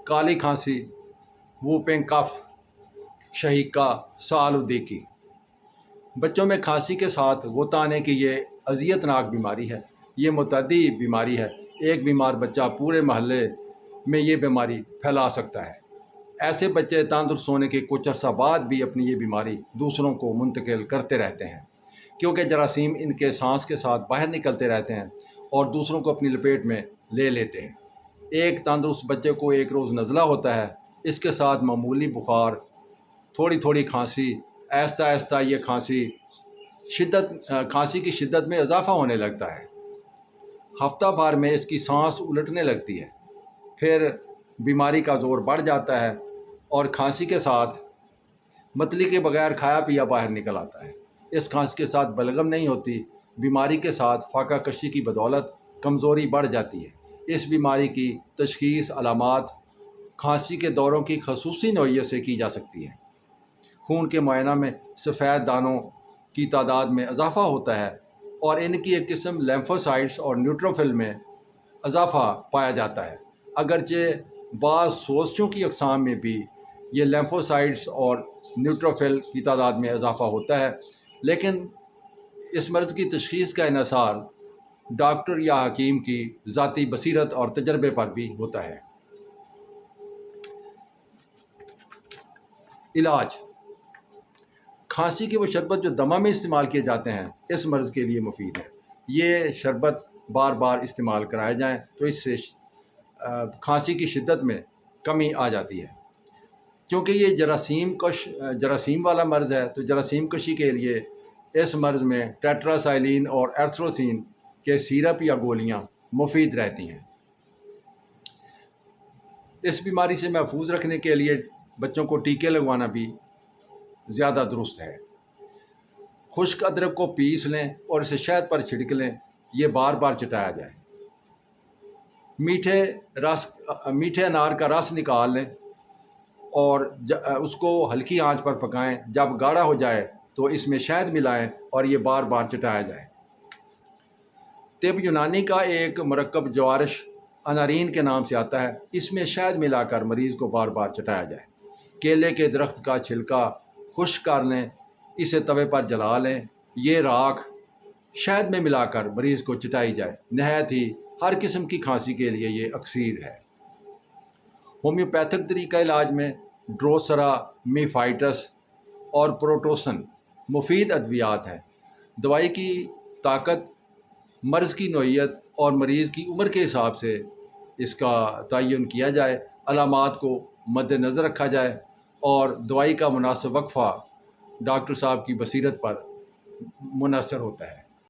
کالی کھانسی، ووپنگ کف، شہیکا، سال الدیکی۔ بچوں میں کھانسی کے ساتھ غوطہ آنے کی یہ اذیت ناک بیماری ہے۔ یہ متعدی بیماری ہے۔ ایک بیمار بچہ پورے محلے میں یہ بیماری پھیلا سکتا ہے۔ ایسے بچے تندرست ہونے کے کچھ عرصہ بعد بھی اپنی یہ بیماری دوسروں کو منتقل کرتے رہتے ہیں، کیونکہ جراثیم ان کے سانس کے ساتھ باہر نکلتے رہتے ہیں اور دوسروں کو اپنی لپیٹ میں لے لیتے ہیں۔ ایک تندرست بچے کو ایک روز نزلہ ہوتا ہے، اس کے ساتھ معمولی بخار، تھوڑی تھوڑی کھانسی، آہستہ آہستہ یہ کھانسی کی شدت میں اضافہ ہونے لگتا ہے۔ ہفتہ بھر میں اس کی سانس الٹنے لگتی ہے، پھر بیماری کا زور بڑھ جاتا ہے اور کھانسی کے ساتھ متلی کے بغیر کھایا پیا باہر نکل آتا ہے۔ اس کھانسی کے ساتھ بلغم نہیں ہوتی۔ بیماری کے ساتھ فاقہ کشی کی بدولت کمزوری بڑھ جاتی ہے۔ اس بیماری کی تشخیص علامات کھانسی کے دوروں کی خصوصی نوعیت سے کی جا سکتی ہے۔ خون کے معائنہ میں سفید دانوں کی تعداد میں اضافہ ہوتا ہے اور ان کی ایک قسم لیمفوسائٹس اور نیوٹروفل میں اضافہ پایا جاتا ہے۔ اگرچہ بعض سوزشوں کی اقسام میں بھی یہ لیمفوسائٹس اور نیوٹروفل کی تعداد میں اضافہ ہوتا ہے، لیکن اس مرض کی تشخیص کا انحصار ڈاکٹر یا حکیم کی ذاتی بصیرت اور تجربے پر بھی ہوتا ہے۔ علاج: کھانسی کے وہ شربت جو دمہ میں استعمال کیے جاتے ہیں اس مرض کے لیے مفید ہے۔ یہ شربت بار بار استعمال کرائے جائیں تو اس سے کھانسی کی شدت میں کمی آ جاتی ہے۔ کیونکہ یہ جراثیم والا مرض ہے تو جراثیم کشی کے لیے اس مرض میں ٹیٹراسائلین اور ایرتھروسین کے سیرپ یا گولیاں مفید رہتی ہیں۔ اس بیماری سے محفوظ رکھنے کے لیے بچوں کو ٹیکے لگوانا بھی زیادہ درست ہے۔ خشک ادرک کو پیس لیں اور اسے شہد پر چھڑک لیں، یہ بار بار چٹایا جائے۔ میٹھے انار کا رس نکال لیں اور اس کو ہلکی آنچ پر پکائیں۔ جب گاڑھا ہو جائے تو اس میں شہد ملائیں اور یہ بار بار چٹایا جائے۔ طب یونانی کا ایک مرکب جوارش انارین کے نام سے آتا ہے، اس میں شہد ملا کر مریض کو بار بار چٹایا جائے۔ کیلے کے درخت کا چھلکا خشک کر لیں، اسے توے پر جلا لیں، یہ راکھ شہد میں ملا کر مریض کو چٹائی جائے۔ نہایت ہی ہر قسم کی کھانسی کے لیے یہ اکسیر ہے۔ ہومیوپیتھک طریقہ علاج میں ڈروسرا، میفائٹس اور پروٹوسن مفید ادویات ہیں۔ دوائی کی طاقت، مرض کی نوعیت اور مریض کی عمر کے حساب سے اس کا تعین کیا جائے، علامات کو مد نظر رکھا جائے اور دوائی کا مناسب وقفہ ڈاکٹر صاحب کی بصیرت پر منحصر ہوتا ہے۔